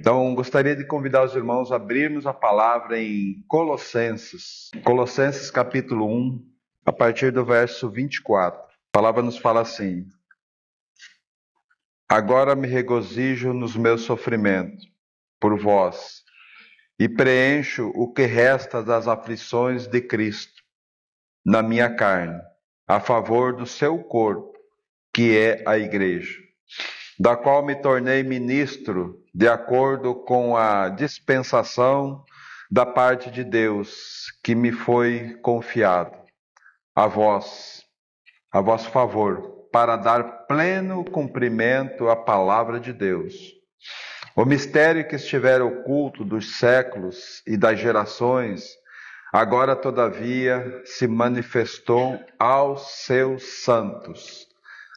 Então, gostaria de convidar os irmãos a abrirmos a palavra em Colossenses. Colossenses capítulo 1, a partir do verso 24. A palavra nos fala assim: Agora me regozijo nos meus sofrimentos por vós, e preencho o que resta das aflições de Cristo na minha carne, a favor do seu corpo, que é a igreja, da qual me tornei ministro de acordo com a dispensação da parte de Deus que me foi confiado, a vosso favor, para dar pleno cumprimento à palavra de Deus. O mistério que estivera oculto dos séculos e das gerações, agora todavia se manifestou aos seus santos,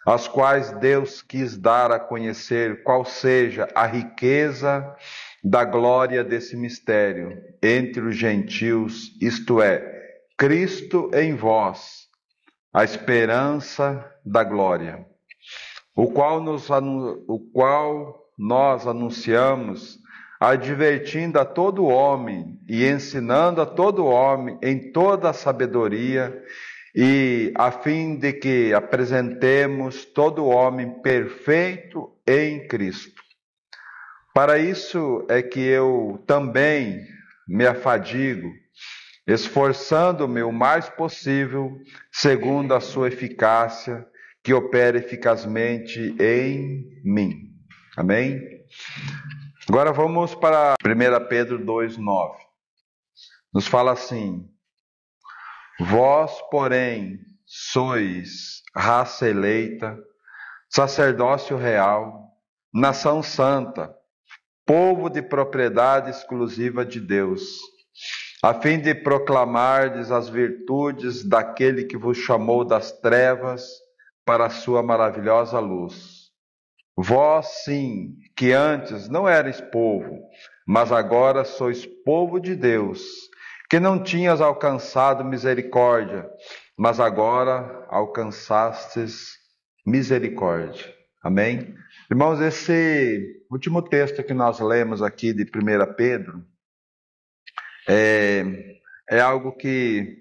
aos quais Deus quis dar a conhecer qual seja a riqueza da glória desse mistério entre os gentios, isto é, Cristo em vós, a esperança da glória, o qual nós anunciamos, advertindo a todo homem e ensinando a todo homem em toda a sabedoria, e a fim de que apresentemos todo homem perfeito em Cristo. Para isso é que eu também me afadigo, esforçando-me o mais possível, segundo a sua eficácia, que opera eficazmente em mim. Amém? Agora vamos para 1 Pedro 2,9. Nos fala assim: Vós, porém, sois raça eleita, sacerdócio real, nação santa, povo de propriedade exclusiva de Deus, a fim de proclamardes as virtudes daquele que vos chamou das trevas para a sua maravilhosa luz. Vós, sim, que antes não erais povo, mas agora sois povo de Deus, que não tinhas alcançado misericórdia, mas agora alcançastes misericórdia. Amém? Irmãos, esse último texto que nós lemos aqui de 1 Pedro é algo que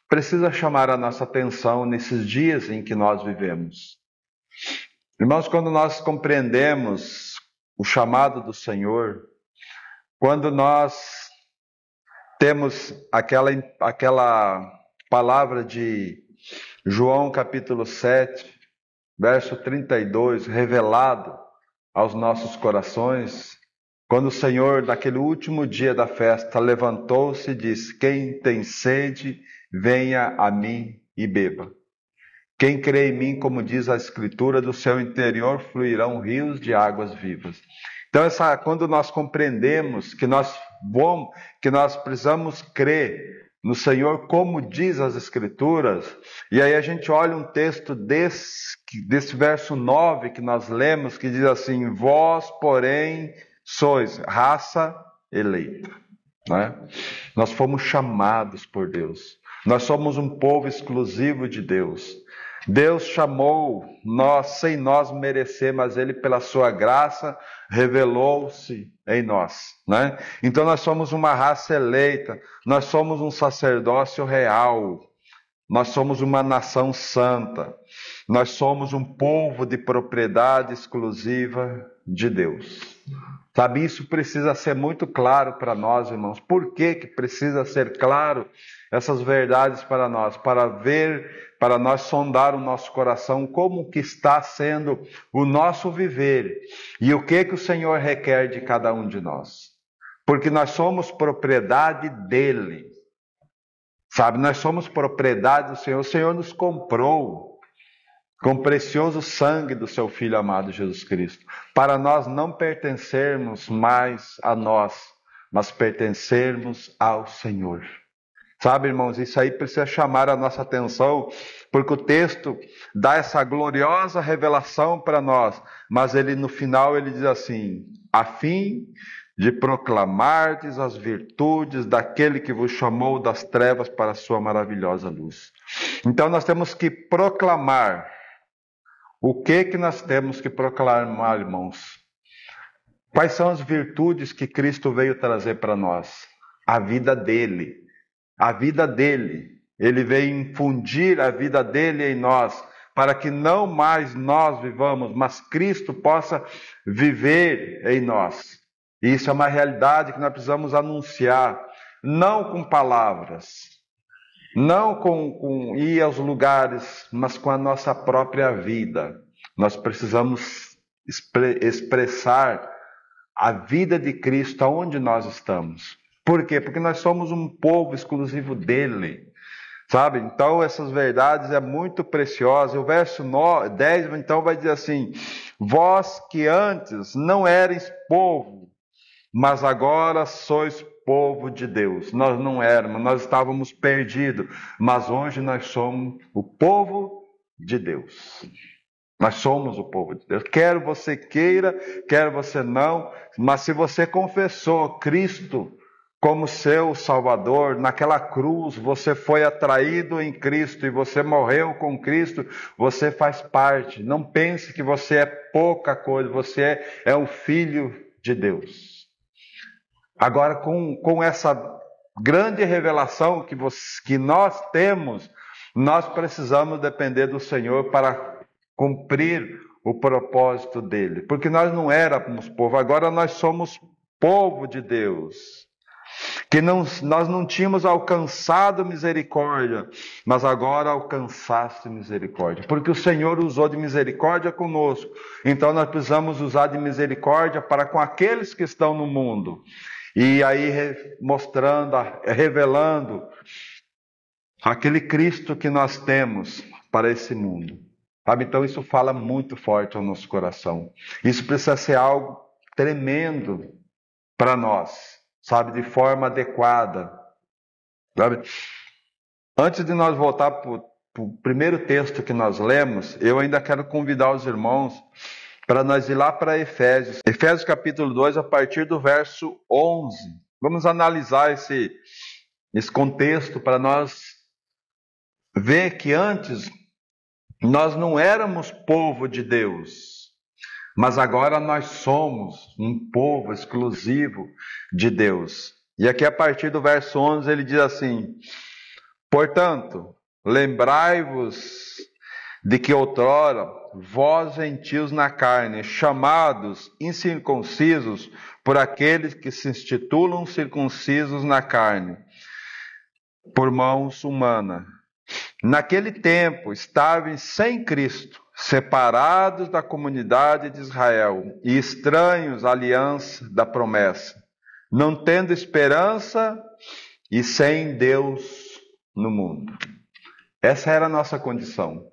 precisa chamar a nossa atenção nesses dias em que nós vivemos. Irmãos, quando nós compreendemos o chamado do Senhor, quando nós temos aquela palavra de João capítulo 7, verso 32, revelado aos nossos corações, quando o Senhor, naquele último dia da festa, levantou-se e disse: Quem tem sede, venha a mim e beba. Quem crê em mim, como diz a Escritura, do seu interior fluirão rios de águas vivas. Então, quando nós compreendemos que nós precisamos crer no Senhor, como diz as Escrituras, e aí a gente olha um texto desse verso 9 que nós lemos, que diz assim: Vós, porém, sois raça eleita. Né? Nós fomos chamados por Deus. Nós somos um povo exclusivo de Deus. Deus chamou nós sem nós merecer, mas Ele, pela sua graça, revelou-se em nós. Né? Então nós somos uma raça eleita, nós somos um sacerdócio real, nós somos uma nação santa, nós somos um povo de propriedade exclusiva de Deus. Sabe, isso precisa ser muito claro para nós, irmãos. Por que precisa ser claro essas verdades para nós? Para nós sondar o nosso coração, como que está sendo o nosso viver e o que o Senhor requer de cada um de nós. Porque nós somos propriedade dEle. Sabe, nós somos propriedade do Senhor. O Senhor nos comprou com o precioso sangue do seu Filho amado Jesus Cristo, para nós não pertencermos mais a nós, mas pertencermos ao Senhor. Sabe, irmãos, isso aí precisa chamar a nossa atenção, porque o texto dá essa gloriosa revelação para nós, mas no final ele diz assim: a fim de proclamardes as virtudes daquele que vos chamou das trevas para a sua maravilhosa luz. Então nós temos que proclamar. O que nós temos que proclamar, irmãos? Quais são as virtudes que Cristo veio trazer para nós? A vida dele. A vida dele. Ele veio infundir a vida dele em nós, para que não mais nós vivamos, mas Cristo possa viver em nós. E isso é uma realidade que nós precisamos anunciar, não com palavras, não com ir aos lugares, mas com a nossa própria vida. Nós precisamos expressar a vida de Cristo aonde nós estamos. Por quê? Porque nós somos um povo exclusivo dele. Sabe? Então essas verdades é muito preciosas. O verso 10 então vai dizer assim: vós que antes não erais povo, mas agora sois povo de Deus. Nós não éramos, nós estávamos perdidos, mas hoje nós somos o povo de Deus. Nós somos o povo de Deus. Quer você queira, quer você não, mas se você confessou Cristo como seu Salvador, naquela cruz, você foi atraído em Cristo e você morreu com Cristo, você faz parte. Não pense que você é pouca coisa, você é um filho de Deus. Agora, com essa grande revelação que nós temos, nós precisamos depender do Senhor para cumprir o propósito dele. Porque nós não éramos povo, agora nós somos povo de Deus. Que nós não tínhamos alcançado misericórdia, mas agora alcançaste misericórdia. Porque o Senhor usou de misericórdia conosco. Então nós precisamos usar de misericórdia para com aqueles que estão no mundo. E aí mostrando, revelando aquele Cristo que nós temos para esse mundo. Sabe? Então isso fala muito forte ao nosso coração. Isso precisa ser algo tremendo para nós. Sabe, de forma adequada. Sabe? Antes de nós voltar para o primeiro texto que nós lemos, eu ainda quero convidar os irmãos para nós ir lá para Efésios. Efésios capítulo 2, a partir do verso 11. Vamos analisar esse contexto para nós ver que antes nós não éramos povo de Deus. Mas agora nós somos um povo exclusivo de Deus. E aqui a partir do verso 11 ele diz assim: portanto, lembrai-vos de que outrora vós gentios na carne, chamados incircuncisos por aqueles que se institulam circuncisos na carne, por mãos humanas. Naquele tempo estavam sem Cristo, separados da comunidade de Israel e estranhos à aliança da promessa, não tendo esperança e sem Deus no mundo. Essa era a nossa condição.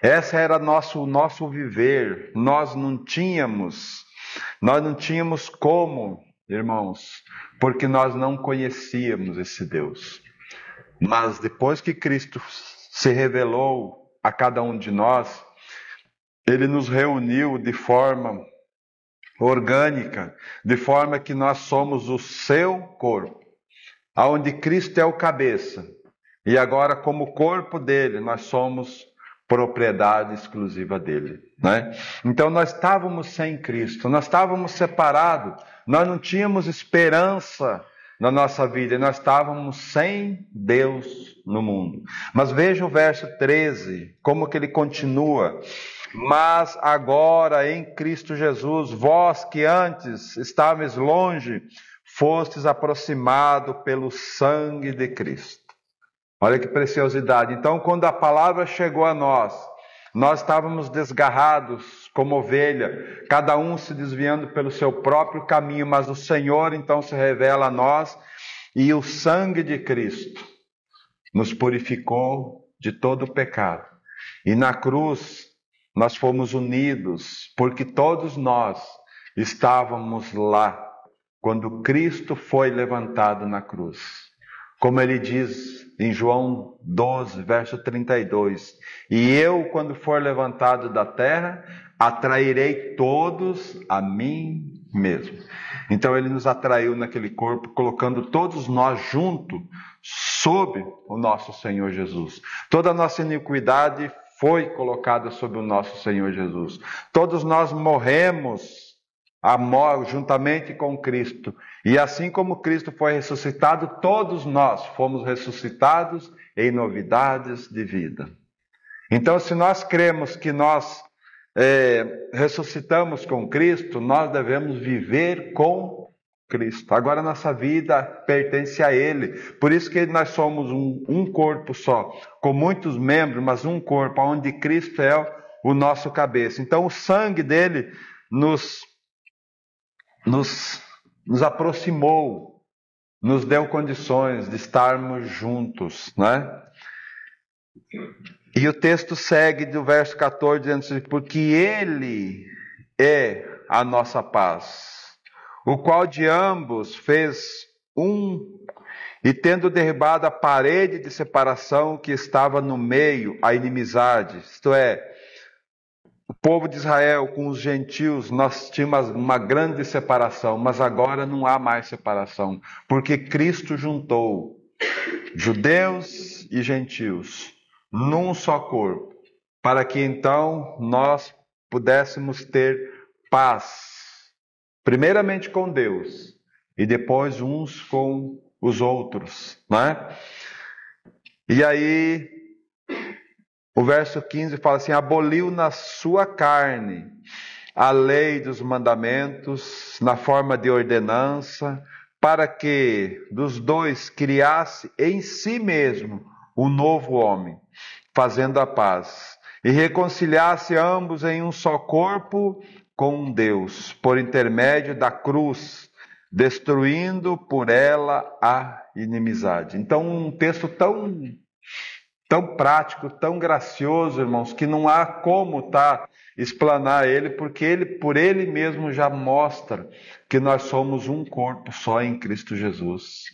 Essa era o nosso viver. Nós não tínhamos como, irmãos, porque nós não conhecíamos esse Deus. Mas depois que Cristo se revelou a cada um de nós, Ele nos reuniu de forma orgânica, de forma que nós somos o seu corpo, aonde Cristo é o cabeça. E agora, como corpo dele, nós somos propriedade exclusiva dele, né? Então nós estávamos sem Cristo, nós estávamos separados, nós não tínhamos esperança na nossa vida, e nós estávamos sem Deus no mundo. Mas veja o verso 13, como que ele continua: mas agora em Cristo Jesus, vós que antes estavais longe, fostes aproximados pelo sangue de Cristo. Olha que preciosidade. Então, quando a palavra chegou a nós estávamos desgarrados como ovelha, cada um se desviando pelo seu próprio caminho, mas o Senhor então se revela a nós, e o sangue de Cristo nos purificou de todo o pecado. E na cruz nós fomos unidos, porque todos nós estávamos lá quando Cristo foi levantado na cruz. Como ele diz em João 12, verso 32, e eu, quando for levantado da terra, atrairei todos a mim mesmo. Então ele nos atraiu naquele corpo, colocando todos nós juntos, sob o nosso Senhor Jesus. Toda a nossa iniquidade foi colocada sobre o nosso Senhor Jesus. Todos nós morremos a morte juntamente com Cristo. E assim como Cristo foi ressuscitado, todos nós fomos ressuscitados em novidades de vida. Então, se nós cremos que nós ressuscitamos com Cristo, nós devemos viver com Cristo. Agora, nossa vida pertence a Ele. Por isso que nós somos um corpo só, com muitos membros, mas um corpo, onde Cristo é o nosso cabeça. Então, o sangue dele nos aproximou, nos deu condições de estarmos juntos, né? E o texto segue do verso 14, dizendo assim, porque Ele é a nossa paz, o qual de ambos fez um, e tendo derribado a parede de separação que estava no meio, a inimizade, isto é, o povo de Israel com os gentios, nós tínhamos uma grande separação, mas agora não há mais separação, porque Cristo juntou judeus e gentios num só corpo, para que então nós pudéssemos ter paz, primeiramente com Deus e depois uns com os outros, né? E aí o verso 15 fala assim, aboliu na sua carne a lei dos mandamentos na forma de ordenança, para que dos dois criasse em si mesmo um novo homem, fazendo a paz, e reconciliasse ambos em um só corpo com Deus, por intermédio da cruz, destruindo por ela a inimizade. Então, um texto tão prático, tão gracioso, irmãos, que não há como explanar ele, porque ele, por ele mesmo, já mostra que nós somos um corpo só em Cristo Jesus,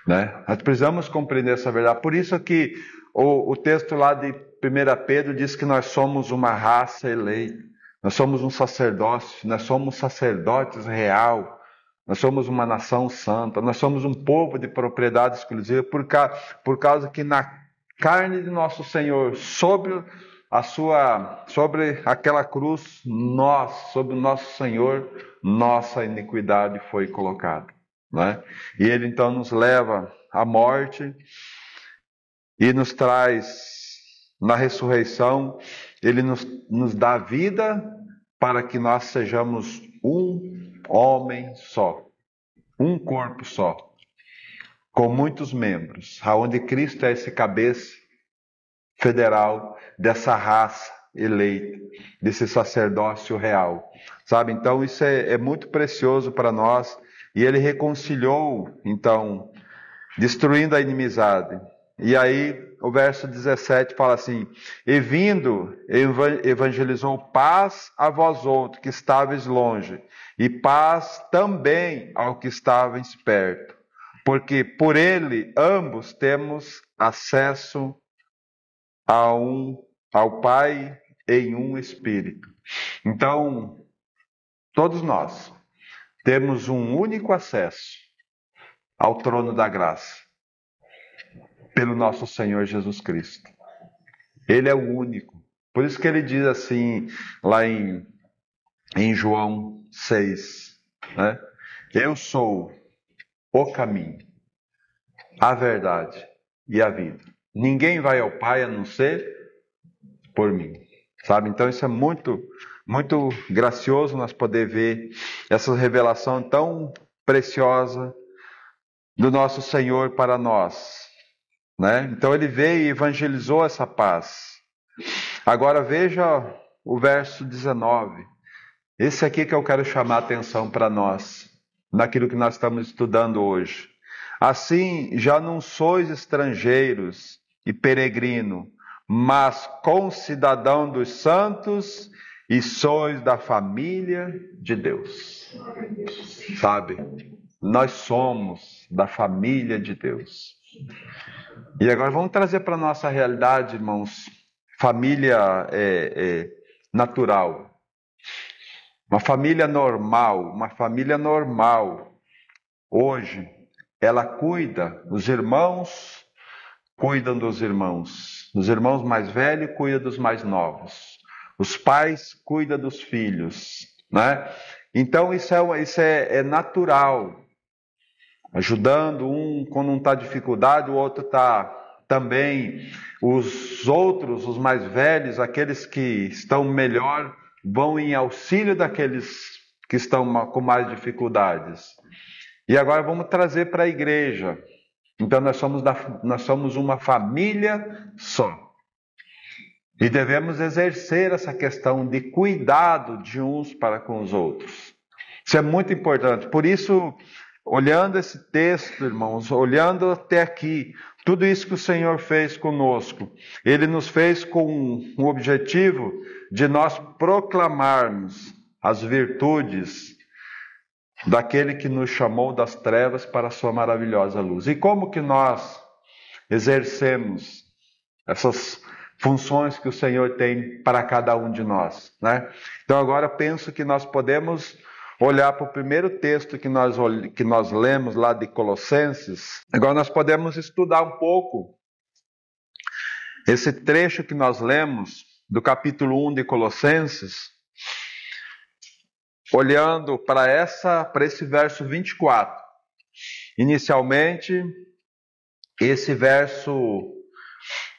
né? Nós precisamos compreender essa verdade. Por isso que o texto lá de 1 Pedro diz que nós somos uma raça eleita, nós somos um sacerdócio, nós somos sacerdotes real, nós somos uma nação santa, nós somos um povo de propriedade exclusiva, por causa que na carne de nosso Senhor, sobre aquela cruz, sobre o nosso Senhor, nossa iniquidade foi colocada, né? E Ele então nos leva à morte e nos traz na ressurreição, Ele nos dá vida para que nós sejamos um homem só, um corpo só, com muitos membros, aonde Cristo é esse cabeça federal dessa raça eleita, desse sacerdócio real, sabe? Então isso é muito precioso para nós, e Ele reconciliou, então, destruindo a inimizade. E aí o verso 17 fala assim, e vindo, evangelizou paz a vós outros que estáveis longe, e paz também ao que estáveis perto, porque por ele ambos temos acesso ao Pai em um Espírito. Então, todos nós temos um único acesso ao trono da graça, pelo nosso Senhor Jesus Cristo. Ele é o único. Por isso que ele diz assim, lá em João 6, né? Eu sou o caminho, a verdade e a vida. Ninguém vai ao Pai a não ser por mim, sabe? Então isso é muito, muito gracioso nós poder ver essa revelação tão preciosa do nosso Senhor para nós, né? Então ele veio e evangelizou essa paz. Agora veja o verso 19. Esse aqui que eu quero chamar a atenção para nós, naquilo que nós estamos estudando hoje. Assim, já não sois estrangeiros e peregrino, mas concidadão dos santos e sois da família de Deus. Sabe? Nós somos da família de Deus. E agora vamos trazer para a nossa realidade, irmãos, família natural. Uma família normal, hoje, ela cuida, os irmãos cuidam dos irmãos. Os irmãos mais velhos cuidam dos mais novos. Os pais cuidam dos filhos, né? Então isso é natural. Ajudando um quando um está em dificuldade, o outro está também. Os outros, os mais velhos, aqueles que estão melhor, vão em auxílio daqueles que estão com mais dificuldades. E agora vamos trazer para a igreja. Então nós somos uma família só. E devemos exercer essa questão de cuidado de uns para com os outros. Isso é muito importante. Por isso, olhando esse texto, irmãos, olhando até aqui, tudo isso que o Senhor fez conosco, Ele nos fez com o objetivo de nós proclamarmos as virtudes daquele que nos chamou das trevas para a sua maravilhosa luz. E como que nós exercemos essas funções que o Senhor tem para cada um de nós, né? Então agora penso que nós podemos olhar para o primeiro texto que nós lemos lá de Colossenses. Agora nós podemos estudar um pouco esse trecho que nós lemos do capítulo 1 de Colossenses, olhando para esse verso 24. Inicialmente, esse verso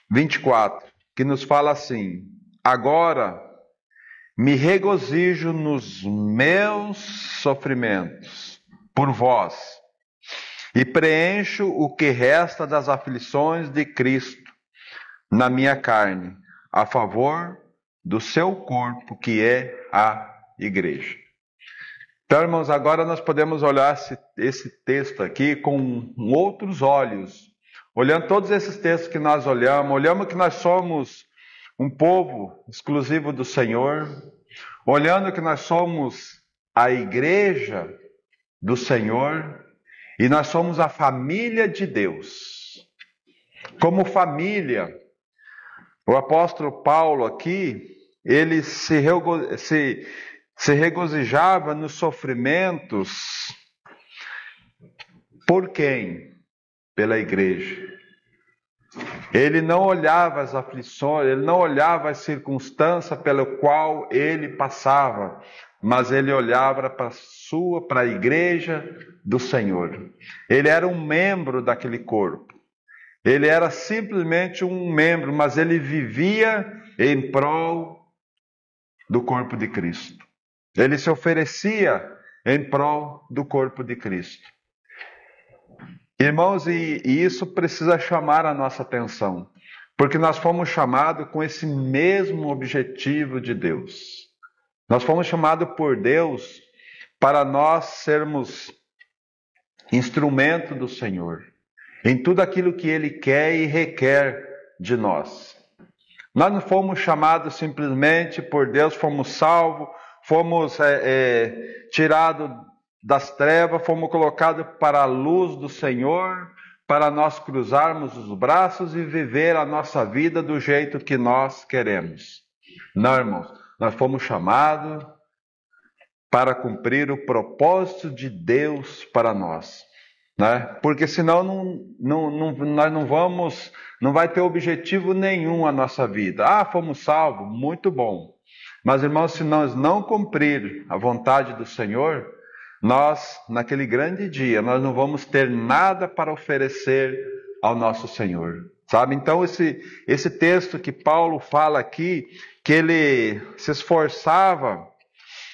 24, que nos fala assim: agora me regozijo nos meus sofrimentos por vós, e preencho o que resta das aflições de Cristo na minha carne, a favor do seu corpo, que é a igreja. Então, irmãos, agora nós podemos olhar esse texto aqui com outros olhos. Olhando todos esses textos que nós olhamos que nós somos um povo exclusivo do Senhor, olhando que nós somos a igreja do Senhor e nós somos a família de Deus. Como família, o apóstolo Paulo aqui, ele se regozijava nos sofrimentos. Por quem? Pela igreja. Ele não olhava as aflições, ele não olhava as circunstâncias pela qual ele passava, mas ele olhava para a igreja do Senhor. Ele era um membro daquele corpo. Ele era simplesmente um membro, mas ele vivia em prol do corpo de Cristo. Ele se oferecia em prol do corpo de Cristo. Irmãos, e isso precisa chamar a nossa atenção, porque nós fomos chamados com esse mesmo objetivo de Deus. Nós fomos chamados por Deus para nós sermos instrumento do Senhor, em tudo aquilo que Ele quer e requer de nós. Nós não fomos chamados simplesmente por Deus, fomos salvos, fomos tirados das trevas, fomos colocados para a luz do Senhor, para nós cruzarmos os braços e viver a nossa vida do jeito que nós queremos. Não, irmãos, nós fomos chamados para cumprir o propósito de Deus para nós, né? Porque senão nós não vai ter objetivo nenhum a nossa vida. Fomos salvos, muito bom. Mas, irmãos, se nós não cumprir a vontade do Senhor, nós, naquele grande dia, nós não vamos ter nada para oferecer ao nosso Senhor, sabe? Então, esse texto que Paulo fala aqui, que ele se esforçava,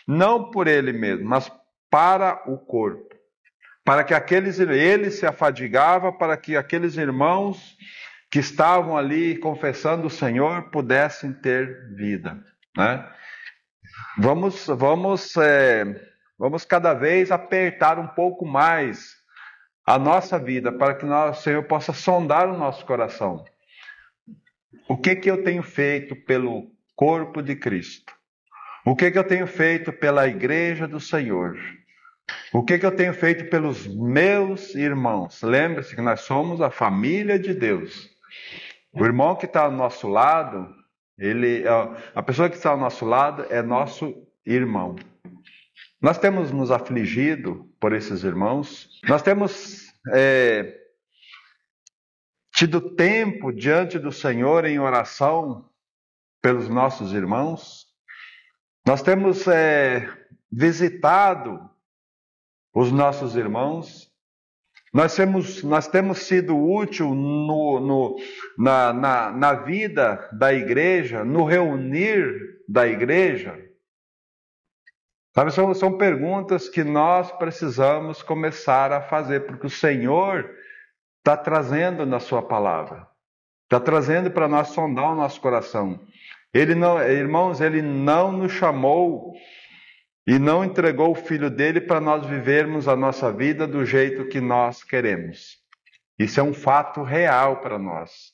não por ele mesmo, mas para o corpo, para que ele se afadigava, para que aqueles irmãos que estavam ali confessando o Senhor pudessem ter vida, né? Vamos cada vez apertar um pouco mais a nossa vida, para que o Senhor possa sondar o nosso coração. O que eu tenho feito pelo corpo de Cristo? O que eu tenho feito pela igreja do Senhor? O que eu tenho feito pelos meus irmãos? Lembre-se que nós somos a família de Deus. O irmão que está ao nosso lado, a pessoa que está ao nosso lado é nosso irmão. Nós temos nos afligido por esses irmãos. Nós temos tido tempo diante do Senhor em oração pelos nossos irmãos. Nós temos visitado os nossos irmãos? Nós temos sido útil na vida da igreja, no reunir da igreja? Sabe, são perguntas que nós precisamos começar a fazer, porque o Senhor está trazendo na sua palavra. Está trazendo para nós sondar o nosso coração. Irmãos, Ele não nos chamou e não entregou o Filho dele para nós vivermos a nossa vida do jeito que nós queremos. Isso é um fato real para nós,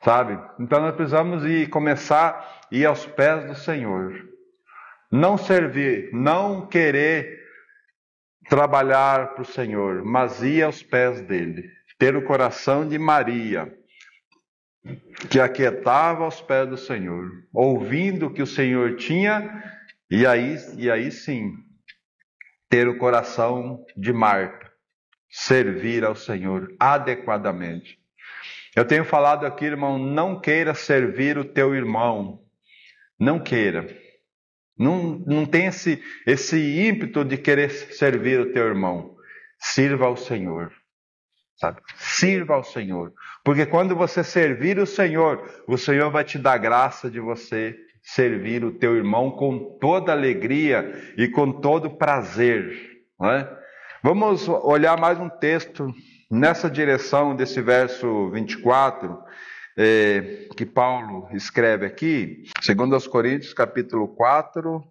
sabe? Então nós precisamos começar a ir aos pés do Senhor. Não servir, não querer trabalhar para o Senhor, mas ir aos pés dele. Ter o coração de Maria, que aquietava aos pés do Senhor, ouvindo o que o Senhor tinha, e aí sim, ter o coração de Marta, servir ao Senhor adequadamente. Eu tenho falado aqui, irmão, não queira servir o teu irmão, não queira. Não tem esse ímpeto de querer servir o teu irmão. Sirva ao Senhor. Sabe? Sirva ao Senhor. Porque quando você servir o Senhor vai te dar graça de você servir o teu irmão com toda alegria e com todo prazer. Não é? Vamos olhar mais um texto nessa direção desse verso 24, que Paulo escreve aqui, 2 Coríntios capítulo 4,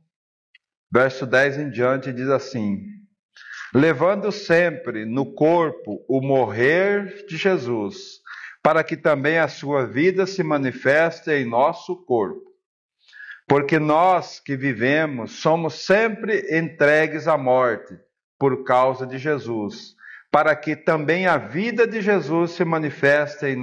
verso 10 em diante, diz assim: levando sempre no corpo o morrer de Jesus, para que também a sua vida se manifeste em nosso corpo. Porque nós que vivemos somos sempre entregues à morte por causa de Jesus, para que também a vida de Jesus se manifeste em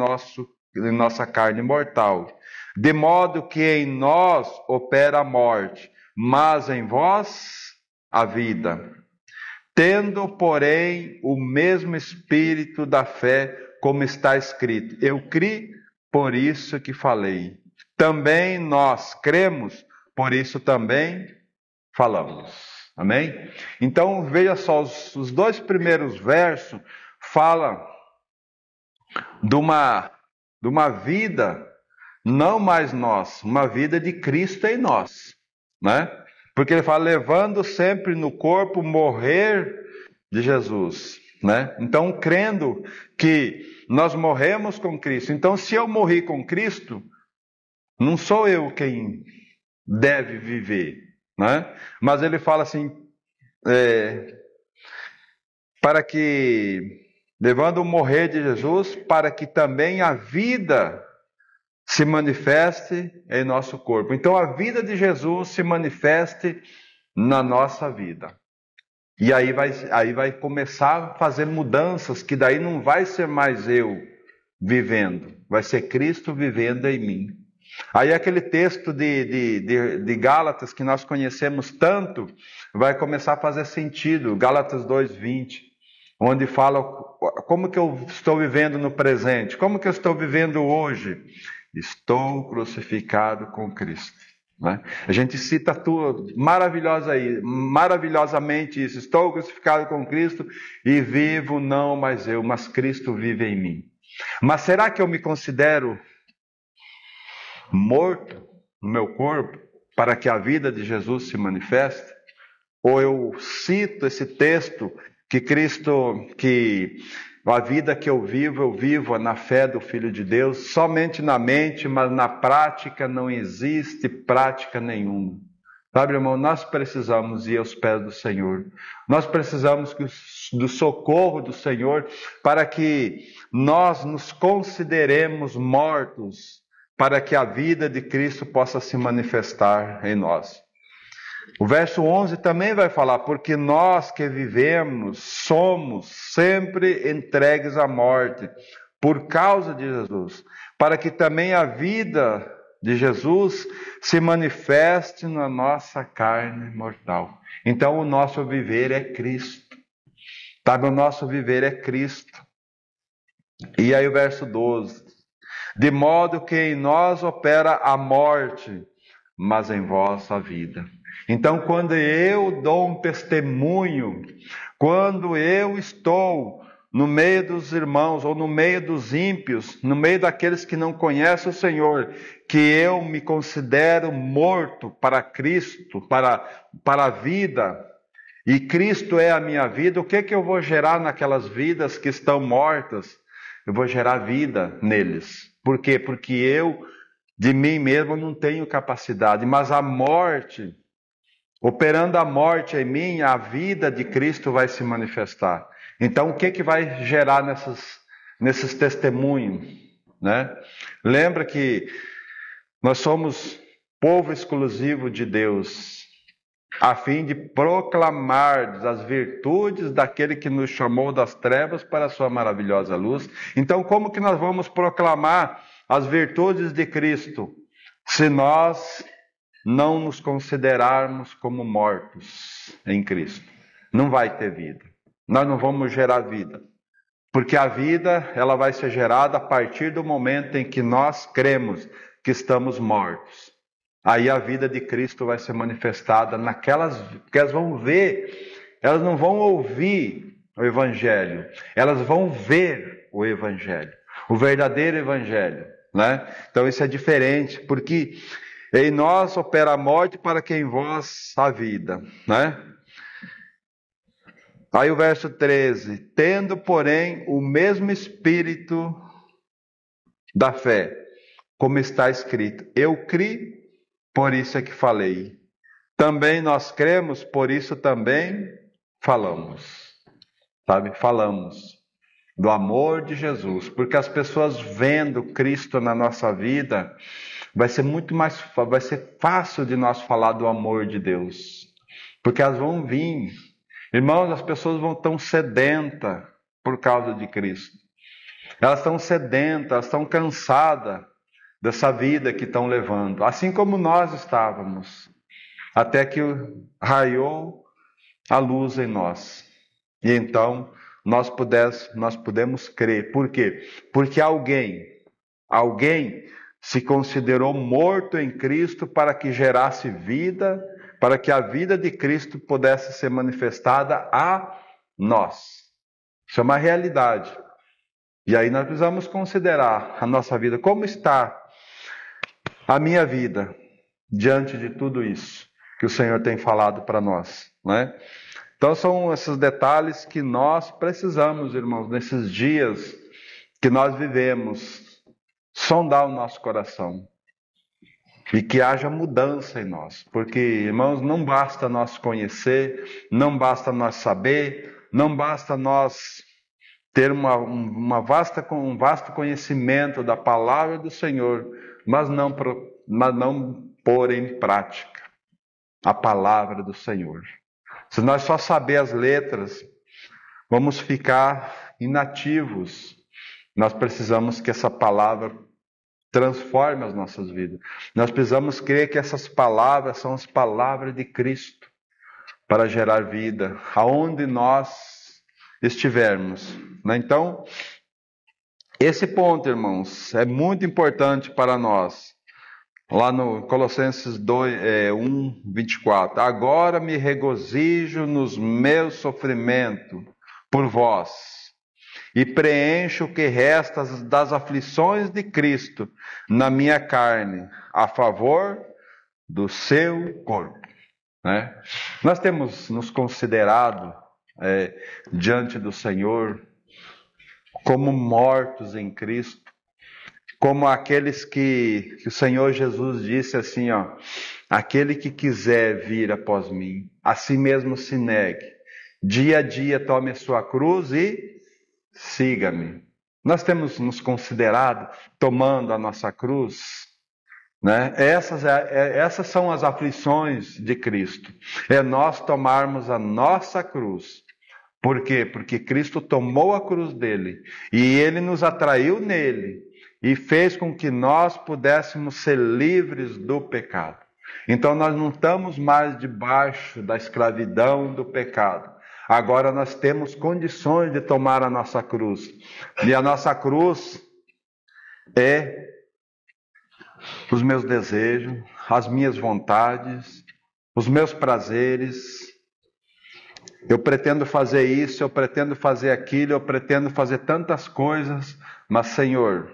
nossa carne mortal. De modo que em nós opera a morte, mas em vós a vida. Tendo, porém, o mesmo espírito da fé, como está escrito: eu criei, por isso que falei. Também nós cremos, por isso também falamos. Amém? Então, veja só, os dois primeiros versos falam de uma vida, não mais nós, uma vida de Cristo em nós, né? Porque ele fala, levando sempre no corpo o morrer de Jesus, né? Então, crendo que nós morremos com Cristo. Então, se eu morri com Cristo, não sou eu quem deve viver, né? Mas ele fala assim, para que, levando o morrer de Jesus, para que também a vida se manifeste em nosso corpo. Então a vida de Jesus se manifeste na nossa vida. E aí vai começar a fazer mudanças, que daí não vai ser mais eu vivendo, vai ser Cristo vivendo em mim. Aí aquele texto de Gálatas que nós conhecemos tanto, vai começar a fazer sentido, Gálatas 2:20, onde fala como que eu estou vivendo no presente, como que eu estou vivendo hoje. Estou crucificado com Cristo. Né? A gente cita tudo maravilhosamente isso. Estou crucificado com Cristo e vivo não mais eu, mas Cristo vive em mim. Mas será que eu me considero morto no meu corpo para que a vida de Jesus se manifeste? Ou eu cito esse texto que a vida que eu vivo na fé do Filho de Deus, somente na mente, mas na prática não existe prática nenhuma. Sabe, irmão, nós precisamos ir aos pés do Senhor. Nós precisamos do socorro do Senhor para que nós nos consideremos mortos, para que a vida de Cristo possa se manifestar em nós. O verso 11 também vai falar, porque nós que vivemos somos sempre entregues à morte por causa de Jesus, para que também a vida de Jesus se manifeste na nossa carne mortal. Então o nosso viver é Cristo. Sabe, o nosso viver é Cristo. E aí o verso 12, de modo que em nós opera a morte, mas em vós a vida. Então, quando eu dou um testemunho, quando eu estou no meio dos irmãos, ou no meio dos ímpios, no meio daqueles que não conhecem o Senhor, que eu me considero morto para Cristo, para a vida, e Cristo é a minha vida, o que que eu vou gerar naquelas vidas que estão mortas? Eu vou gerar vida neles. Por quê? Porque eu, de mim mesmo, não tenho capacidade, mas a morte, operando a morte em mim, a vida de Cristo vai se manifestar. Então, o que que vai gerar nesses testemunhos, né? Lembra que nós somos povo exclusivo de Deus, a fim de proclamar as virtudes daquele que nos chamou das trevas para a sua maravilhosa luz. Então, como que nós vamos proclamar as virtudes de Cristo, se nós não nos considerarmos como mortos em Cristo? Não vai ter vida. Nós não vamos gerar vida. Porque a vida, ela vai ser gerada a partir do momento em que nós cremos que estamos mortos. Aí a vida de Cristo vai ser manifestada naquelas, porque elas vão ver, elas não vão ouvir o Evangelho, elas vão ver o Evangelho, o verdadeiro Evangelho, né? Então isso é diferente, porque em nós opera a morte para que em vós a vida, né? Aí o verso 13, tendo porém o mesmo espírito da fé, como está escrito, eu criei, por isso é que falei. Também nós cremos, por isso também falamos. Sabe? Falamos do amor de Jesus. Porque as pessoas vendo Cristo na nossa vida, vai ser fácil de nós falar do amor de Deus. Porque elas vão vir. Irmãos, as pessoas vão tão sedentas por causa de Cristo. Elas estão sedentas, elas estão cansadas dessa vida que estão levando, assim como nós estávamos, até que raiou a luz em nós. E então nós pudemos crer. Por quê? Porque alguém se considerou morto em Cristo para que gerasse vida, para que a vida de Cristo pudesse ser manifestada a nós. Isso é uma realidade. E aí nós precisamos considerar a nossa vida, como está a minha vida diante de tudo isso que o Senhor tem falado para nós, né? Então são esses detalhes que nós precisamos, irmãos, nesses dias que nós vivemos, sondar o nosso coração e que haja mudança em nós, porque, irmãos, não basta nós conhecer, não basta nós saber, não basta nós ter um vasto conhecimento da palavra do Senhor, mas não pôr em prática a palavra do Senhor. Se nós só saber as letras, vamos ficar inativos. Nós precisamos que essa palavra transforme as nossas vidas. Nós precisamos crer que essas palavras são as palavras de Cristo para gerar vida, aonde nós estivermos. Então, esse ponto, irmãos, é muito importante para nós. Lá no Colossenses 1, 24. Agora me regozijo nos meus sofrimentos por vós, e preencho o que resta das aflições de Cristo na minha carne, a favor do seu corpo. Né? Nós temos nos considerado diante do Senhor como mortos em Cristo, como aqueles que o Senhor Jesus disse assim, ó, aquele que quiser vir após mim, a si mesmo se negue, dia a dia tome a sua cruz e siga-me. Nós temos nos considerado tomando a nossa cruz, né? Essas são as aflições de Cristo, é nós tomarmos a nossa cruz. Por quê? Porque Cristo tomou a cruz dele, e ele nos atraiu nele, e fez com que nós pudéssemos ser livres do pecado. Então nós não estamos mais debaixo da escravidão do pecado. Agora nós temos condições de tomar a nossa cruz. E a nossa cruz é os meus desejos, as minhas vontades, os meus prazeres. Eu pretendo fazer isso, eu pretendo fazer aquilo, eu pretendo fazer tantas coisas, mas Senhor,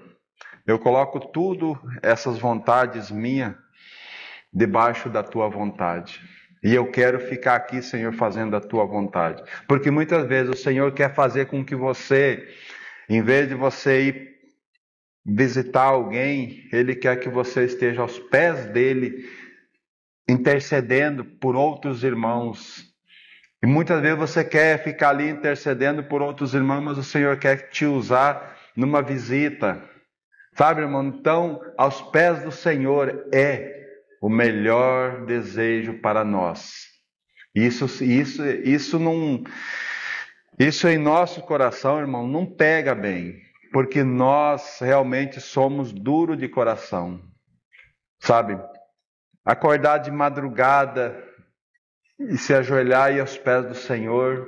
eu coloco tudo, essas vontades minhas, debaixo da Tua vontade. E eu quero ficar aqui, Senhor, fazendo a Tua vontade. Porque muitas vezes o Senhor quer fazer com que você, em vez de você ir visitar alguém, Ele quer que você esteja aos pés dEle, intercedendo por outros irmãos. E muitas vezes você quer ficar ali intercedendo por outros irmãos, mas o Senhor quer te usar numa visita. Sabe, irmão? Então, aos pés do Senhor é o melhor desejo para nós. Isso em nosso coração, irmão, não pega bem, porque nós realmente somos duros de coração. Sabe? Acordar de madrugada e se ajoelhar e ir aos pés do Senhor,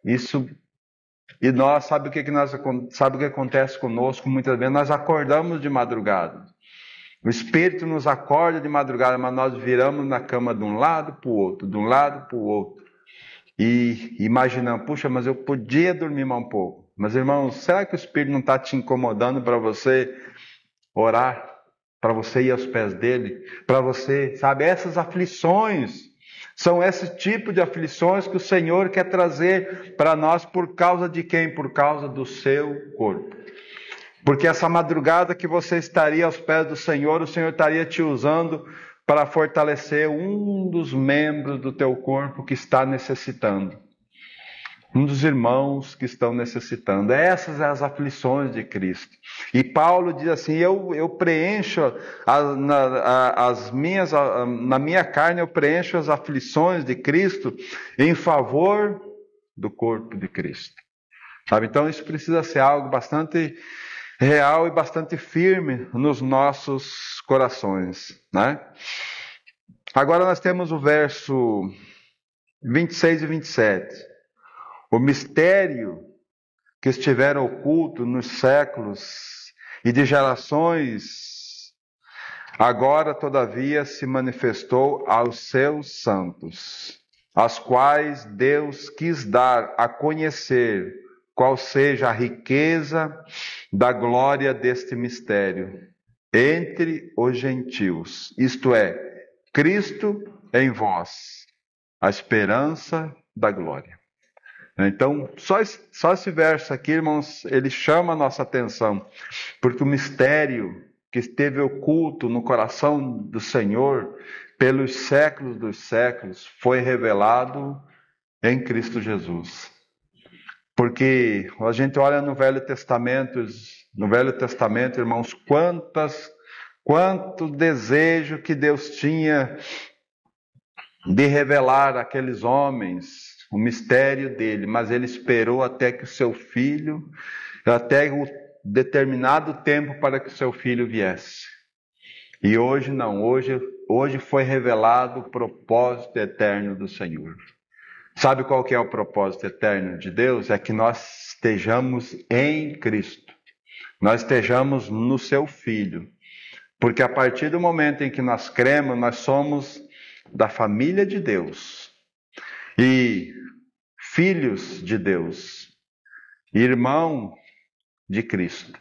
isso. E nós, sabe o que acontece conosco? Muitas vezes nós acordamos de madrugada. O Espírito nos acorda de madrugada, mas nós viramos na cama de um lado para o outro, de um lado para o outro. E imaginamos, puxa, mas eu podia dormir mais um pouco. Mas irmãos, será que o Espírito não está te incomodando para você orar? Para você ir aos pés dele? Para você, sabe, essas aflições, são esse tipo de aflições que o Senhor quer trazer para nós por causa de quem? Por causa do seu corpo. Porque essa madrugada que você estaria aos pés do Senhor, o Senhor estaria te usando para fortalecer um dos membros do teu corpo que está necessitando. Um dos irmãos que estão necessitando. Essas são as aflições de Cristo. E Paulo diz assim, eu preencho na minha carne, eu preencho as aflições de Cristo em favor do corpo de Cristo. Sabe? Então isso precisa ser algo bastante real e bastante firme nos nossos corações, né? Agora nós temos o verso 26 e 27. O mistério que estiver oculto nos séculos e de gerações, agora todavia se manifestou aos seus santos, aos quais Deus quis dar a conhecer qual seja a riqueza da glória deste mistério entre os gentios, isto é, Cristo em vós, a esperança da glória. Então, só esse verso aqui, irmãos, ele chama a nossa atenção, porque o mistério que esteve oculto no coração do Senhor pelos séculos dos séculos foi revelado em Cristo Jesus. Porque a gente olha no Velho Testamento, irmãos, quanto desejo que Deus tinha de revelar àqueles homens o mistério dele, mas ele esperou até que o seu filho, até o determinado tempo para que o seu filho viesse. E hoje não, hoje foi revelado o propósito eterno do Senhor. Sabe qual que é o propósito eterno de Deus? É que nós estejamos em Cristo. Nós estejamos no seu Filho. Porque a partir do momento em que nós cremos, nós somos da família de Deus. E filhos de Deus. Irmão de Cristo.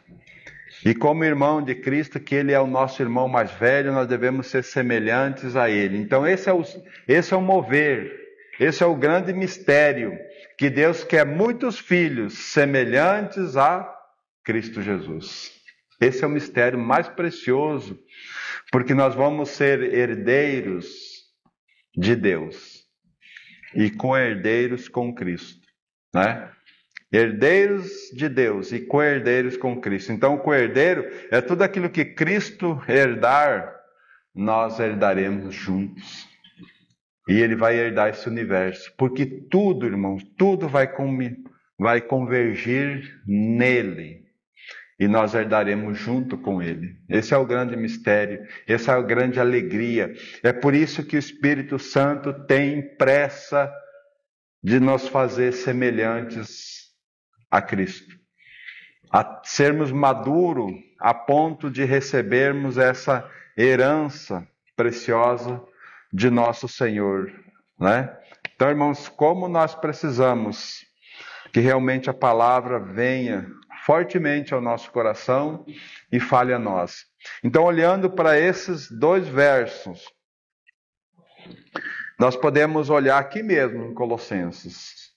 E como irmão de Cristo, que Ele é o nosso irmão mais velho, nós devemos ser semelhantes a Ele. Então esse é o mover. Esse é o grande mistério, que Deus quer muitos filhos semelhantes a Cristo Jesus. Esse é o mistério mais precioso, porque nós vamos ser herdeiros de Deus e co-herdeiros com Cristo, né? Herdeiros de Deus e co-herdeiros com Cristo. Então o co-herdeiro é tudo aquilo que Cristo herdar, nós herdaremos juntos. E Ele vai herdar esse universo. Porque tudo, irmãos, tudo vai convergir nele. E nós herdaremos junto com Ele. Esse é o grande mistério. Essa é a grande alegria. É por isso que o Espírito Santo tem pressa de nos fazer semelhantes a Cristo. A sermos maduros a ponto de recebermos essa herança preciosa de nosso Senhor, né? Então, irmãos, como nós precisamos que realmente a palavra venha fortemente ao nosso coração e fale a nós. Então, olhando para esses dois versos, nós podemos olhar aqui mesmo em Colossenses,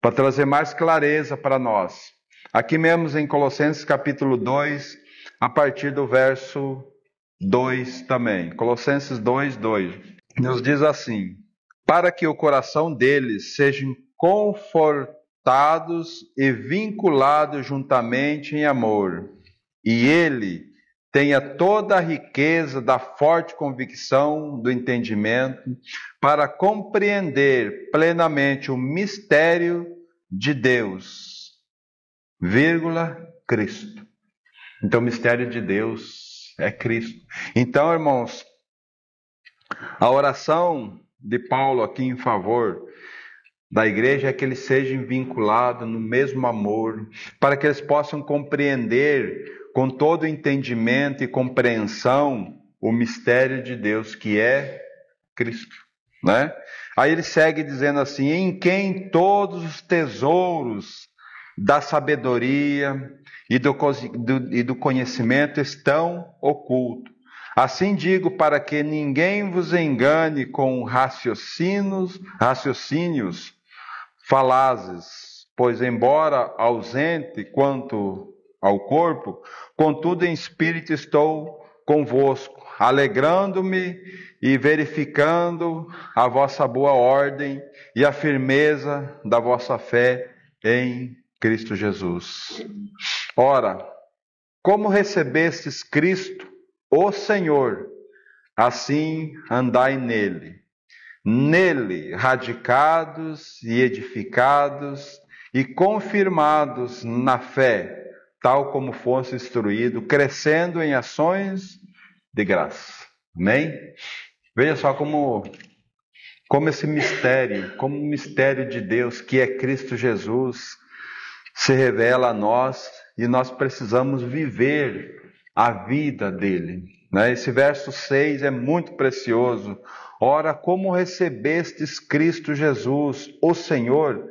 para trazer mais clareza para nós. Aqui mesmo em Colossenses capítulo 2, a partir do verso 2 também. Colossenses 2, 2. Nos diz assim: para que o coração deles sejam confortados e vinculados juntamente em amor, e ele tenha toda a riqueza da forte convicção do entendimento, para compreender plenamente o mistério de Deus, Cristo. Então, o mistério de Deus é Cristo. Então, irmãos, a oração de Paulo aqui em favor da igreja é que eles sejam vinculados no mesmo amor, para que eles possam compreender com todo o entendimento e compreensão o mistério de Deus, que é Cristo, né? Aí ele segue dizendo assim: em quem todos os tesouros da sabedoria e do conhecimento estão ocultos. Assim digo, para que ninguém vos engane com raciocínios falazes, pois embora ausente quanto ao corpo, contudo em espírito estou convosco, alegrando-me e verificando a vossa boa ordem e a firmeza da vossa fé em Cristo Jesus. Ora, como recebestes Cristo, o Senhor, assim andai nele. Nele, radicados e edificados e confirmados na fé, tal como fosse instruído, crescendo em ações de graça. Amém? Veja só como esse mistério, como o mistério de Deus, que é Cristo Jesus, se revela a nós e nós precisamos viver a vida dele, né? Esse verso 6 é muito precioso. Ora, como recebestes Cristo Jesus, o Senhor,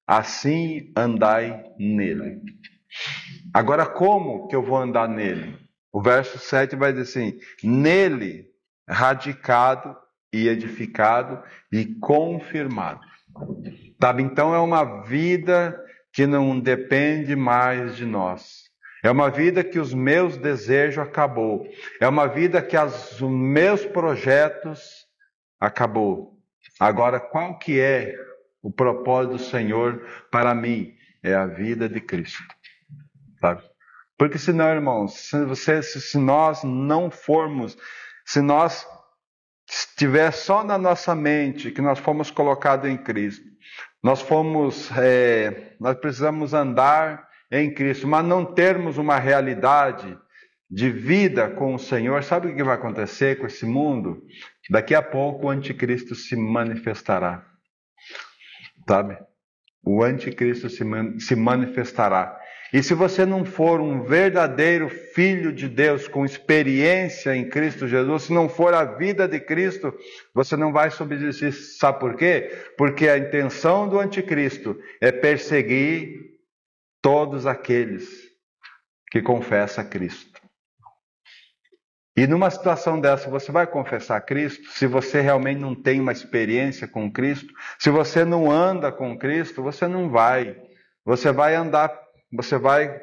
assim andai nele. Agora, como que eu vou andar nele? O verso 7 vai dizer assim: nele, radicado e edificado e confirmado. Sabe? Então é uma vida que não depende mais de nós. É uma vida que os meus desejos acabou. É uma vida que os meus projetos acabou. Agora, qual que é o propósito do Senhor para mim? É a vida de Cristo. Sabe? Porque senão, irmãos, se nós não formos, se nós estiver só na nossa mente que nós fomos colocados em Cristo, nós precisamos andar em Cristo, mas não termos uma realidade de vida com o Senhor, sabe o que vai acontecer com esse mundo? Daqui a pouco o anticristo se manifestará, sabe? O anticristo se manifestará. E se você não for um verdadeiro filho de Deus com experiência em Cristo Jesus, se não for a vida de Cristo, você não vai subsistir. Sabe por quê? Porque a intenção do anticristo é perseguir todos aqueles que confessam a Cristo. E numa situação dessa, você vai confessar Cristo? Se você realmente não tem uma experiência com Cristo, se você não anda com Cristo, você não vai. Você vai andar, você vai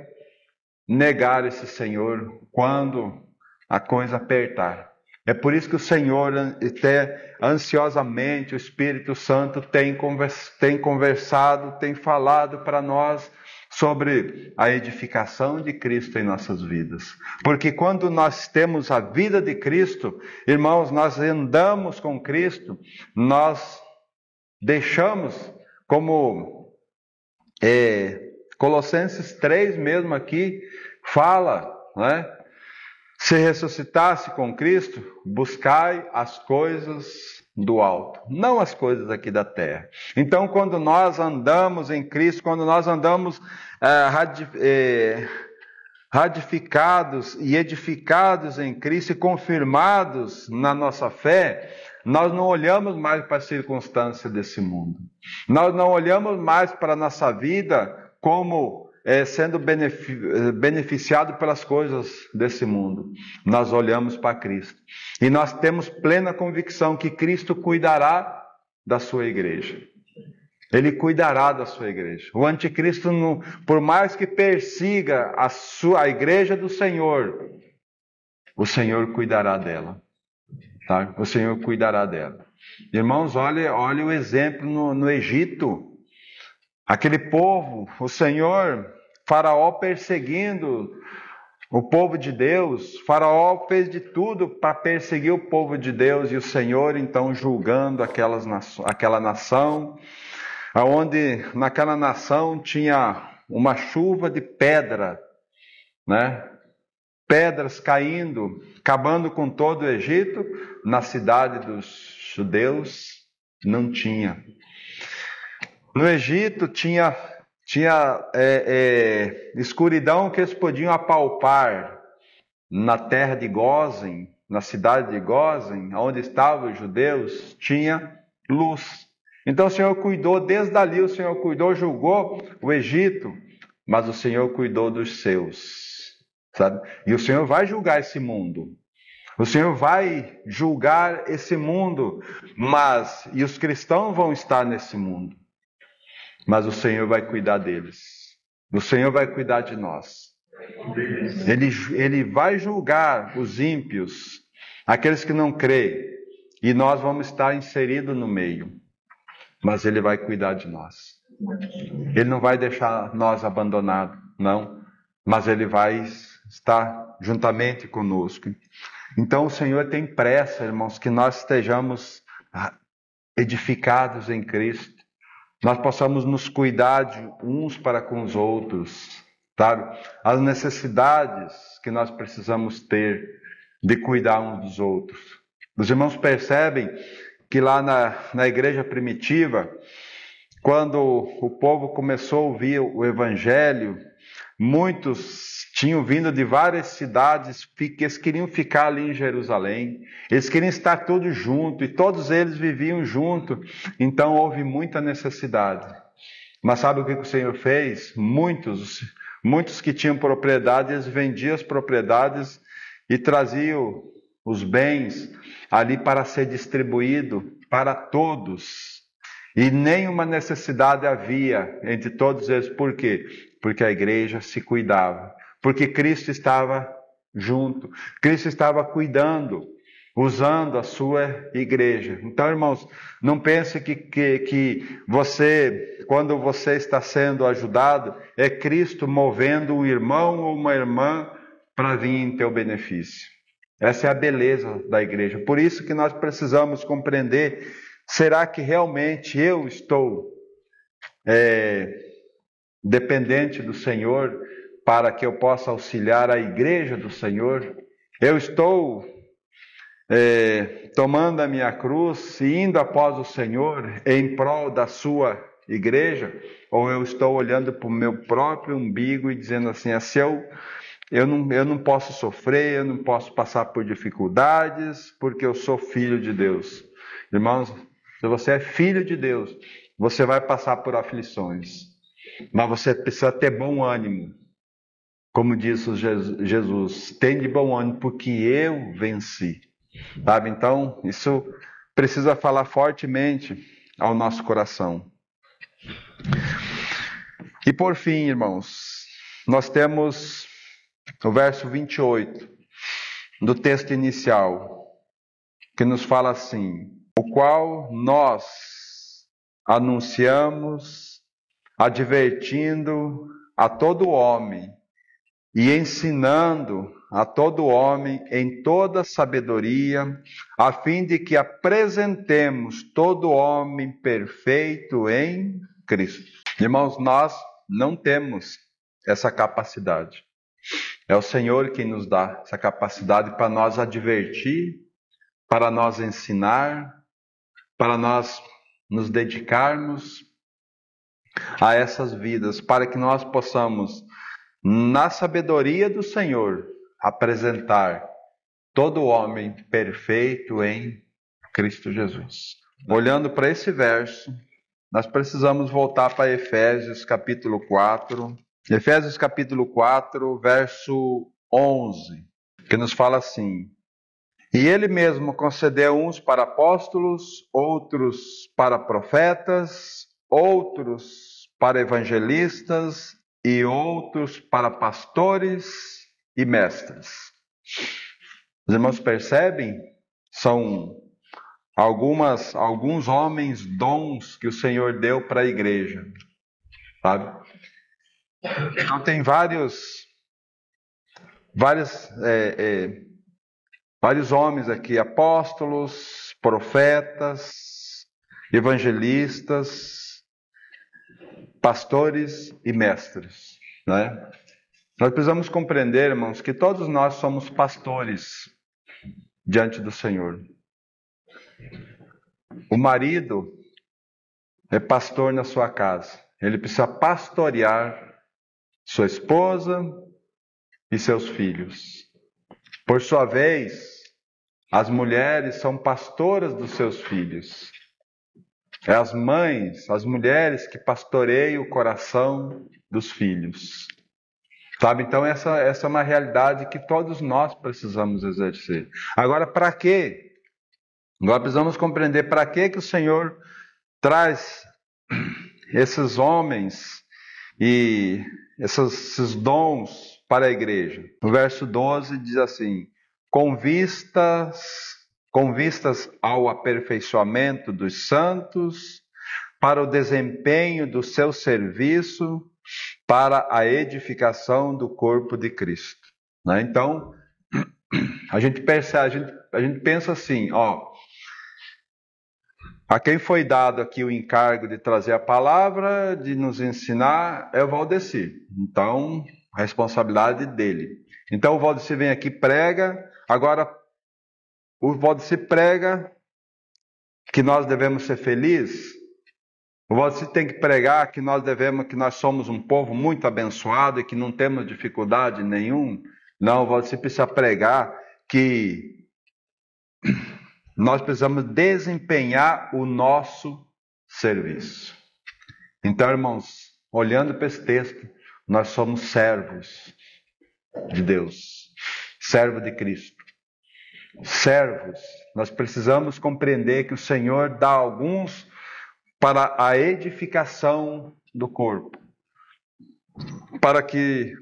negar esse Senhor quando a coisa apertar. É por isso que o Senhor, até ansiosamente, o Espírito Santo tem conversado, tem falado para nós sobre a edificação de Cristo em nossas vidas. Porque quando nós temos a vida de Cristo, irmãos, nós andamos com Cristo, nós deixamos, como Colossenses 3 mesmo aqui fala, né? Se ressuscitasse com Cristo, buscai as coisas do alto, não as coisas aqui da terra. Então, quando nós andamos em Cristo, quando nós andamos ratificados e edificados em Cristo e confirmados na nossa fé, nós não olhamos mais para as circunstâncias desse mundo. Nós não olhamos mais para a nossa vida como sendo beneficiado pelas coisas desse mundo. Nós olhamos para Cristo. E nós temos plena convicção que Cristo cuidará da sua igreja. Ele cuidará da sua igreja. O anticristo, por mais que persiga a igreja do Senhor, o Senhor cuidará dela. Tá? O Senhor cuidará dela. Irmãos, olha o exemplo no Egito. Aquele povo, o Senhor, Faraó perseguindo o povo de Deus. Faraó fez de tudo para perseguir o povo de Deus. E o Senhor, então, julgando aquela nação, onde naquela nação tinha uma chuva de pedra, né? Pedras caindo, acabando com todo o Egito. Na cidade dos judeus não tinha. No Egito tinha escuridão que eles podiam apalpar. Na terra de Gósen, na cidade de Gósen, onde estavam os judeus, tinha luz. Então o Senhor cuidou, desde ali o Senhor cuidou, julgou o Egito, mas o Senhor cuidou dos seus, sabe? E o Senhor vai julgar esse mundo. O Senhor vai julgar esse mundo, e os cristãos vão estar nesse mundo. Mas o Senhor vai cuidar deles. O Senhor vai cuidar de nós. Ele vai julgar os ímpios, aqueles que não creem, e nós vamos estar inseridos no meio. Mas Ele vai cuidar de nós. Ele não vai deixar nós abandonados, não. Mas Ele vai estar juntamente conosco. Então o Senhor tem pressa, irmãos, que nós estejamos edificados em Cristo. Nós possamos nos cuidar de uns para com os outros, sabe? As necessidades que nós precisamos ter de cuidar uns dos outros. Os irmãos percebem que lá na igreja primitiva, quando o povo começou a ouvir o Evangelho, muitos tinham vindo de várias cidades, eles queriam ficar ali em Jerusalém, eles queriam estar todos juntos, e todos eles viviam junto, então houve muita necessidade. Mas sabe o que o Senhor fez? Muitos que tinham propriedades, eles vendiam as propriedades e traziam os bens ali para ser distribuído para todos. E nenhuma necessidade havia entre todos eles. Por quê? Porque a igreja se cuidava. Porque Cristo estava junto. Cristo estava cuidando, usando a sua igreja. Então, irmãos, não pense que você, quando você está sendo ajudado, é Cristo movendo um irmão ou uma irmã para vir em teu benefício. Essa é a beleza da igreja. Por isso que nós precisamos compreender, será que realmente eu estou dependente do Senhor para que eu possa auxiliar a igreja do Senhor? Eu estou tomando a minha cruz e indo após o Senhor em prol da sua igreja? Ou eu estou olhando para o meu próprio umbigo e dizendo assim, eu não posso sofrer, eu não posso passar por dificuldades, porque eu sou filho de Deus. Irmãos, se você é filho de Deus, você vai passar por aflições. Mas você precisa ter bom ânimo. Como disse Jesus, tem de bom ânimo, porque eu venci. Sabe? Então, isso precisa falar fortemente ao nosso coração. E por fim, irmãos, nós temos o verso 28 do texto inicial, que nos fala assim: o qual nós anunciamos, advertindo a todo homem e ensinando a todo homem em toda sabedoria, a fim de que apresentemos todo homem perfeito em Cristo. Irmãos, nós não temos essa capacidade. É o Senhor quem nos dá essa capacidade para nós advertir, para nós ensinar, para nós nos dedicarmos a essas vidas, para que nós possamos, na sabedoria do Senhor, apresentar todo homem perfeito em Cristo Jesus. Olhando para esse verso, nós precisamos voltar para Efésios capítulo 4. Efésios capítulo 4, verso 11, que nos fala assim: E ele mesmo concedeu uns para apóstolos, outros para profetas, outros para evangelistas e outros para pastores e mestres. Os irmãos percebem? São alguns homens, dons que o Senhor deu para a igreja, sabe? Então tem vários homens aqui, apóstolos, profetas, evangelistas, pastores e mestres, né? Nós precisamos compreender, irmãos, que todos nós somos pastores diante do Senhor. O marido é pastor na sua casa. Ele precisa pastorear sua esposa e seus filhos. Por sua vez, as mulheres são pastoras dos seus filhos. É as mães, as mulheres que pastoreiam o coração dos filhos. Sabe? Então essa é uma realidade que todos nós precisamos exercer. Agora, para quê? Nós precisamos compreender para que o Senhor traz esses homens e esses dons para a igreja. No verso 12 diz assim: com vistas ao aperfeiçoamento dos santos, para o desempenho do seu serviço, para a edificação do corpo de Cristo. Né? Então, a gente percebe, a gente pensa assim, a quem foi dado aqui o encargo de trazer a palavra, de nos ensinar, é o Valdeci. Então, a responsabilidade dele. Então, o Valdeci vem aqui, prega. Agora, o Valdeci prega que nós devemos ser felizes. O Valdeci tem que pregar que nós somos um povo muito abençoado e que não temos dificuldade nenhuma. Não, o Valdeci precisa pregar que nós precisamos desempenhar o nosso serviço. Então, irmãos, olhando para esse texto, nós somos servos de Deus, servo de Cristo. Servos, nós precisamos compreender que o Senhor dá alguns para a edificação do corpo,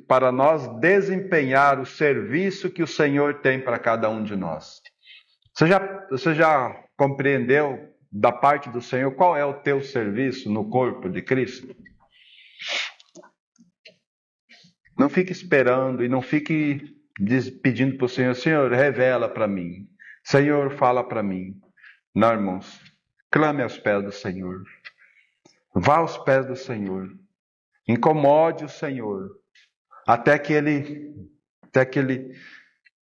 para nós desempenhar o serviço que o Senhor tem para cada um de nós. Você já compreendeu da parte do Senhor qual é o teu serviço no corpo de Cristo? Não fique esperando e não fique pedindo para o Senhor: Senhor, revela para mim. Senhor, fala para mim. Não, irmãos. Clame aos pés do Senhor. Vá aos pés do Senhor. Incomode o Senhor. Até que Ele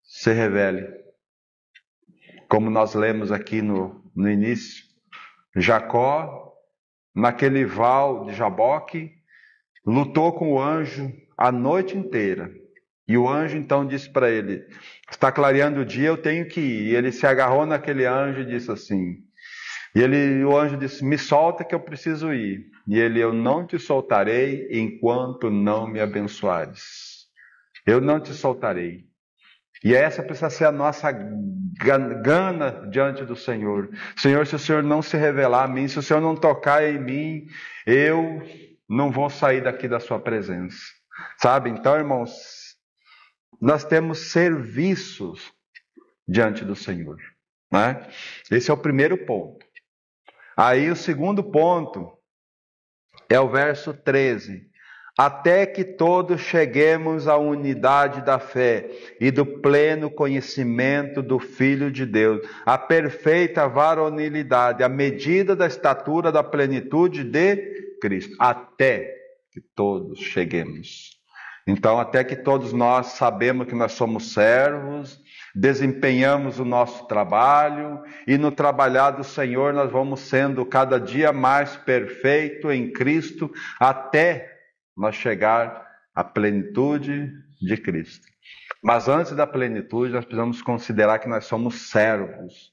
se revele. Como nós lemos aqui no início. Jacó, naquele val de Jaboque, lutou com o anjo a noite inteira. E o anjo então disse para ele: está clareando o dia, eu tenho que ir. E ele se agarrou naquele anjo e disse assim... o anjo disse: me solta que eu preciso ir. E ele: eu não te soltarei enquanto não me abençoares. Eu não te soltarei. E essa precisa ser a nossa gana diante do Senhor. Senhor, se o Senhor não se revelar a mim, se o Senhor não tocar em mim, eu não vou sair daqui da sua presença. Sabe? Então, irmãos, nós temos serviços diante do Senhor. Né? Esse é o primeiro ponto. Aí o segundo ponto é o verso 13. Até que todos cheguemos à unidade da fé e do pleno conhecimento do Filho de Deus, à perfeita varonilidade, à medida da estatura da plenitude de Cristo. Até que todos cheguemos. Então, até que todos nós sabemos que nós somos servos, desempenhamos o nosso trabalho e no trabalhar do Senhor nós vamos sendo cada dia mais perfeito em Cristo até nós chegar à plenitude de Cristo. Mas antes da plenitude nós precisamos considerar que nós somos servos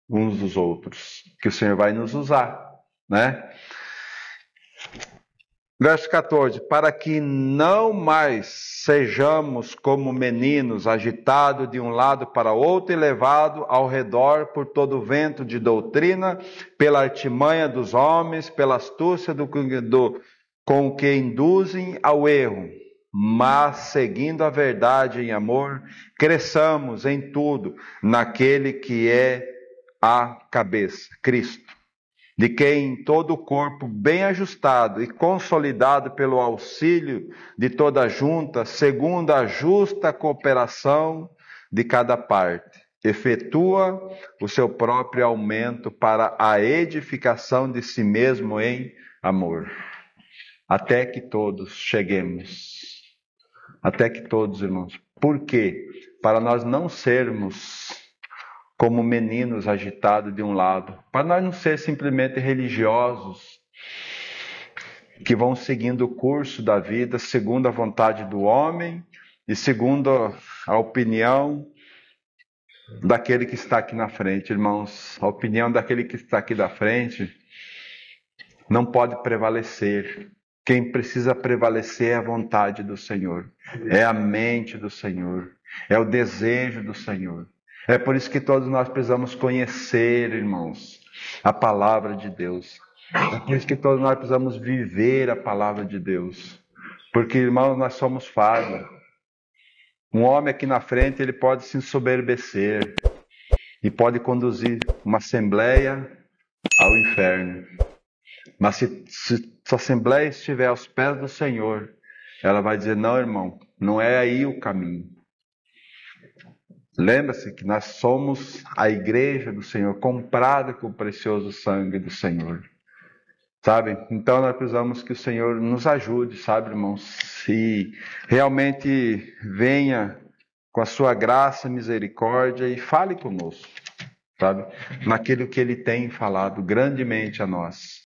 uns dos outros, que o Senhor vai nos usar, né? Verso 14, para que não mais sejamos como meninos, agitados de um lado para outro e levados ao redor por todo o vento de doutrina, pela artimanha dos homens, pela astúcia com que induzem ao erro, mas seguindo a verdade em amor, cresçamos em tudo naquele que é a cabeça, Cristo, de quem todo o corpo bem ajustado e consolidado pelo auxílio de toda a junta, segundo a justa cooperação de cada parte, efetua o seu próprio aumento para a edificação de si mesmo em amor, até que todos cheguemos. Até que todos, irmãos. Por quê? Para nós não sermos como meninos agitados de um lado, para nós não ser simplesmente religiosos que vão seguindo o curso da vida segundo a vontade do homem e segundo a opinião daquele que está aqui na frente, irmãos. A opinião daquele que está aqui da frente não pode prevalecer. Quem precisa prevalecer é a vontade do Senhor, é a mente do Senhor, é o desejo do Senhor. É por isso que todos nós precisamos conhecer, irmãos, a palavra de Deus. É por isso que todos nós precisamos viver a palavra de Deus. Porque, irmãos, nós somos falhos. Um homem aqui na frente, ele pode se ensoberbecer e pode conduzir uma assembleia ao inferno. Mas se a assembleia estiver aos pés do Senhor, ela vai dizer, não, irmão, não é aí o caminho. Lembra-se que nós somos a igreja do Senhor, comprada com o precioso sangue do Senhor. Sabe? Então nós precisamos que o Senhor nos ajude, sabe, irmãos? E realmente venha com a sua graça e misericórdia e fale conosco, sabe? Naquilo que Ele tem falado grandemente a nós.